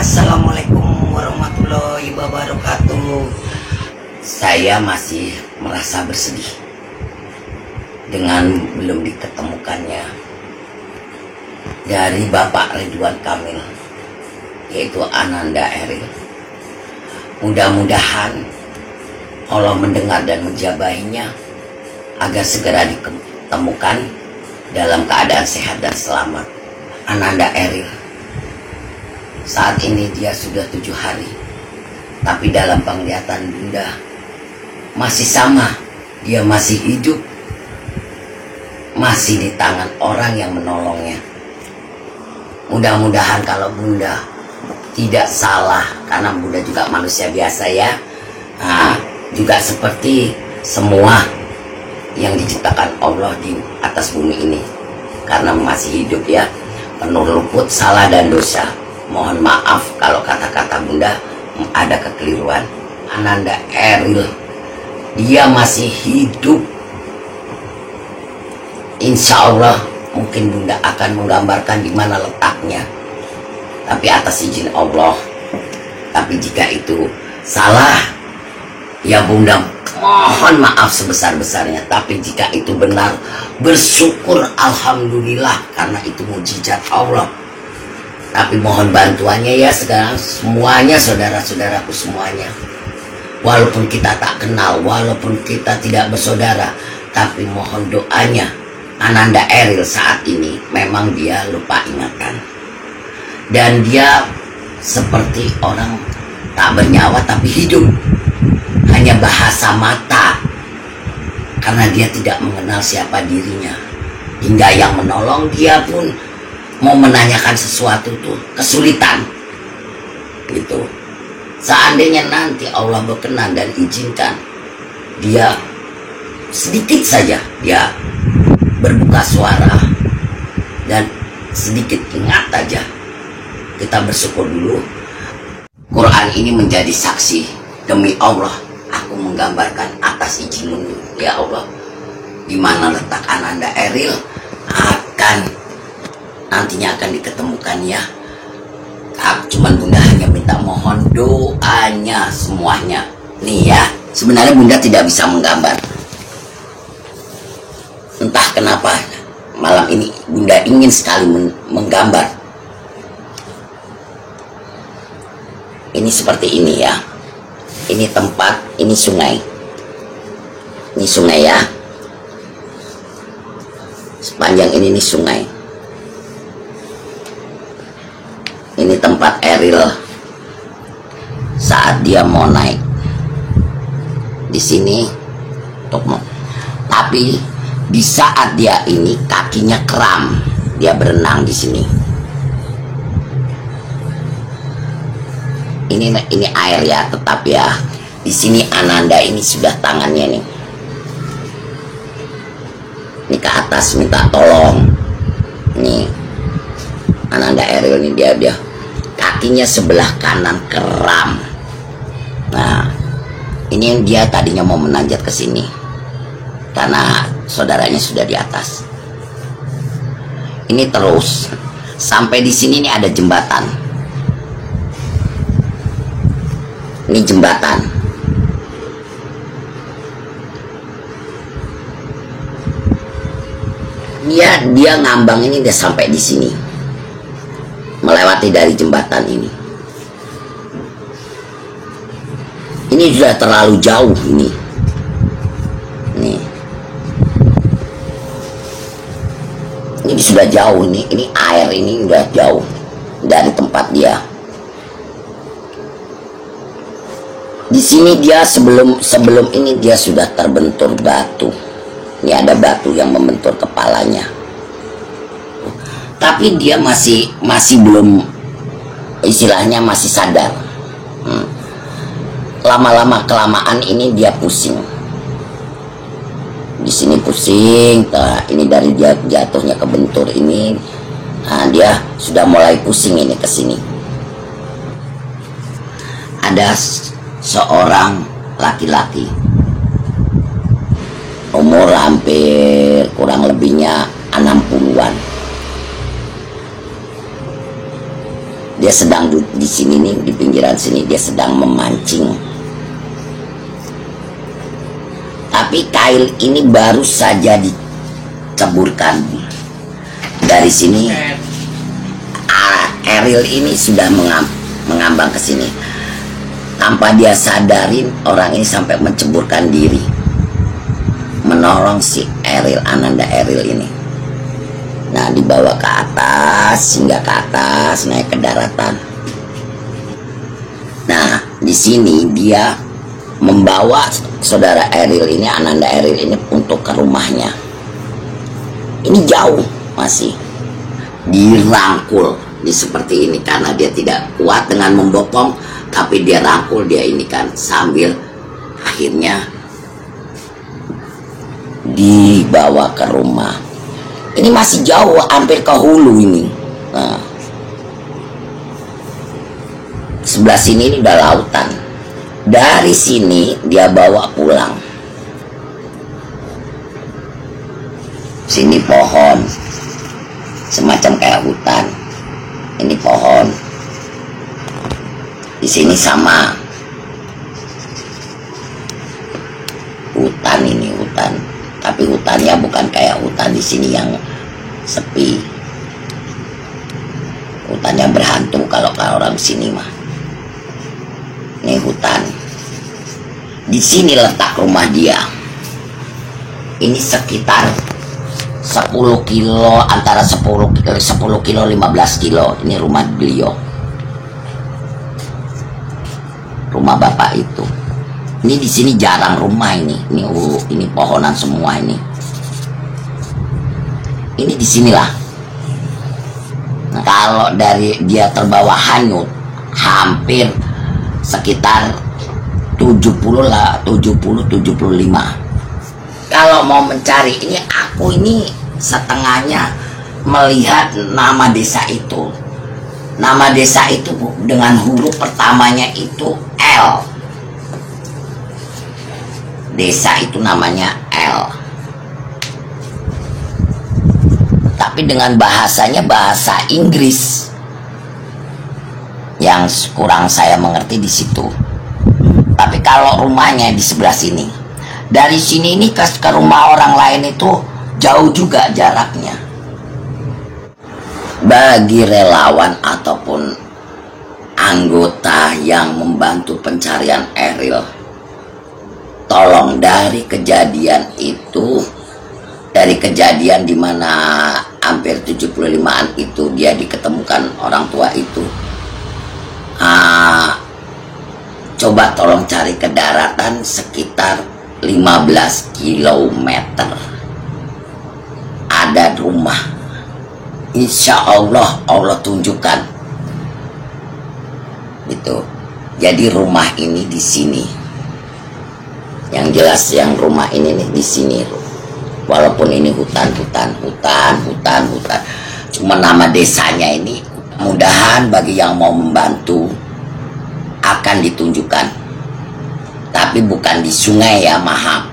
Assalamualaikum warahmatullahi wabarakatuh. Saya masih merasa bersedih dengan belum diketemukannya dari Bapak Ridwan Kamil, yaitu Ananda Eril. Mudah-mudahan Allah mendengar dan menjabahinya agar segera ditemukan dalam keadaan sehat dan selamat. Ananda Eril, saat ini dia sudah 7 hari, tapi dalam penglihatan Bunda masih sama. Dia masih hidup, masih di tangan orang yang menolongnya. Mudah-mudahan kalau Bunda tidak salah, karena Bunda juga manusia biasa ya, juga seperti semua yang diciptakan Allah di atas bumi ini, karena masih hidup ya, penuh luput salah dan dosa. Mohon maaf kalau kata-kata Bunda ada kekeliruan. Ananda Eril, dia masih hidup. Insya Allah mungkin Bunda akan menggambarkan di mana letaknya, tapi atas izin Allah. Tapi jika itu salah, ya Bunda mohon maaf sebesar-besarnya. Tapi jika itu benar, bersyukur alhamdulillah, karena itu mujizat Allah. Tapi mohon bantuannya ya sekarang semuanya, saudara-saudaraku semuanya. Walaupun kita tak kenal, walaupun kita tidak bersaudara, tapi mohon doanya. Ananda Eril saat ini memang dia lupa ingatan, dan dia seperti orang tak bernyawa tapi hidup, hanya bahasa mata, karena dia tidak mengenal siapa dirinya. Hingga yang menolong dia pun mau menanyakan sesuatu tuh kesulitan gitu. Seandainya nanti Allah berkenan dan izinkan dia sedikit saja dia berbuka suara dan sedikit ingat aja, kita bersyukur dulu. Quran ini menjadi saksi. Demi Allah, aku menggambarkan atas izin-Mu ya Allah, di mana letak Ananda Eril nantinya akan diketemukan ya. Cuman Bunda hanya minta mohon doanya semuanya. Nih ya, sebenarnya Bunda tidak bisa menggambar. Entah kenapa malam ini Bunda ingin sekali menggambar. Ini seperti ini ya. Ini tempat, ini sungai. Ini sungai ya. Sepanjang ini sungai. Ini tempat Eril saat dia mau naik di sini tapi di saat dia ini kakinya kram, dia berenang di sini. Ini air ya, tetap ya. Di sini Ananda ini sudah tangannya nih. Ini ke atas minta tolong. Nih Ananda Eril ini dia kakinya sebelah kanan kram. Nah, ini yang dia tadinya mau menanjat ke sini karena saudaranya sudah di atas. Ini terus sampai di sini nih ada jembatan. Ini jembatan. Dia ngambang ini udah sampai di sini, melewati dari jembatan ini. Ini sudah terlalu jauh ini. Nih. Ini sudah jauh ini. Ini air ini udah jauh dari tempat dia. Di sini dia sebelum ini dia sudah terbentur batu. Ini ada batu yang membentur kepalanya. Tapi dia masih belum, istilahnya masih sadar. Lama-lama kelamaan ini dia pusing. Di sini pusing. Nah, ini dari dia jatuhnya kebentur ini. Nah, dia sudah mulai pusing ini ke sini. Ada seorang laki-laki, umur hampir kurang lebihnya 60-an. Dia sedang di sini nih, di pinggiran sini dia sedang memancing. Tapi kail ini baru saja diceburkan. Dari sini Ariel ini sudah mengambang ke sini. Tanpa dia sadarin, orang ini sampai menceburkan diri menolong si Ariel, Ananda Ariel ini. Nah, dibawa ke atas, hingga ke atas, naik ke daratan. Nah, di sini dia membawa saudara Ariel ini, Ananda Ariel ini, untuk ke rumahnya. Ini jauh, masih dirangkul seperti ini karena dia tidak kuat dengan membopong, tapi dia rangkul, dia ini kan, sambil akhirnya dibawa ke rumah. Ini masih jauh, hampir ke hulu ini. Nah, sebelah sini ini udah lautan. Dari sini dia bawa pulang. Sini pohon, semacam kayak hutan. Ini pohon. Di sini sama hutan, ini hutan. Tapi hutannya bukan kayak hutan di sini yang sepi. Hutannya berhantu kalau orang sini mah. Ini hutan. Di sini letak rumah dia. Ini sekitar 10 kilo, antara 10 kilo 15 kilo. Ini rumah beliau. Rumah bapak itu. Ini di sini jarang rumah ini. Ini pohonan semua ini. Ini di sinilah. Nah, kalau dari dia terbawa hanyut, hampir sekitar 70 lah, 75. Kalau mau mencari ini, aku ini setengahnya melihat nama desa itu. Nama desa itu dengan huruf pertamanya itu L. Desa itu namanya L. Tapi dengan bahasanya bahasa Inggris yang kurang saya mengerti di situ. Tapi kalau rumahnya di sebelah sini, dari sini ini ke rumah orang lain itu jauh juga jaraknya. Bagi relawan ataupun anggota yang membantu pencarian Ariel, tolong dari kejadian itu, dari kejadian di mana hampir 75-an itu dia diketemukan orang tua itu, coba tolong cari ke daratan sekitar 15 km. Ada rumah. Insya Allah, Allah tunjukkan. Gitu. Jadi rumah ini di sini. Yang jelas yang rumah ini nih di sini. Walaupun ini hutan. Cuma nama desanya ini, mudahan bagi yang mau membantu akan ditunjukkan. Tapi bukan di sungai ya, maaf.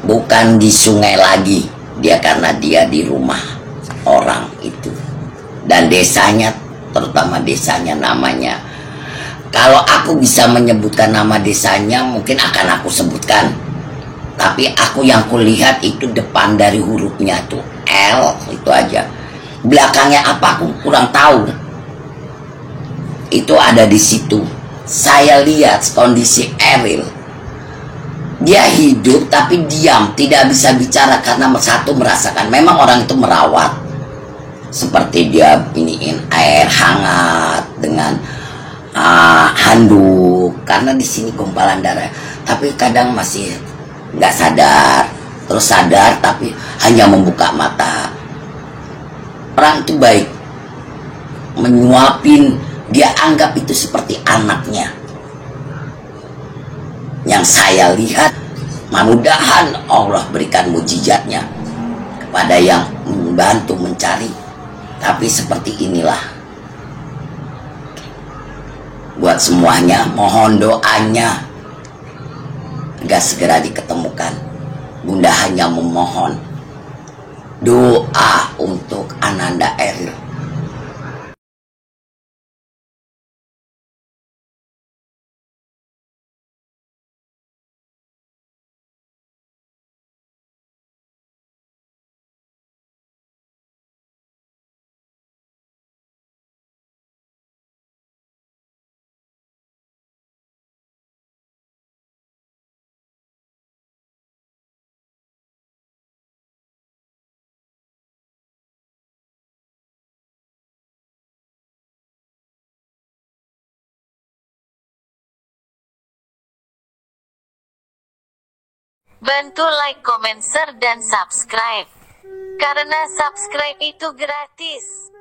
Bukan di sungai lagi. Dia karena dia di rumah orang itu. Dan desanya, terutama desanya namanya. Kalau aku bisa menyebutkan nama desanya, mungkin akan aku sebutkan. Tapi aku yang kulihat itu depan dari hurufnya tuh L, itu aja. Belakangnya apa aku kurang tahu. Itu ada di situ. Saya lihat kondisi Ariel. Dia hidup tapi diam, tidak bisa bicara karena satu merasakan. Memang orang itu merawat. Seperti dia iniin air hangat dengan handuk karena di sini gumpalan darah. Tapi kadang masih nggak sadar, terus sadar tapi hanya membuka mata. Orang itu baik, menyuapin, dia anggap itu seperti anaknya. Yang saya lihat, mudah-mudahan Allah berikan mujizatnya kepada yang membantu mencari. Tapi seperti inilah. Buat semuanya, mohon doanya agar segera diketemukan. Bunda hanya memohon doa untuk Ananda Ariel. Bantu like, comment, share, dan subscribe. Karena subscribe itu gratis.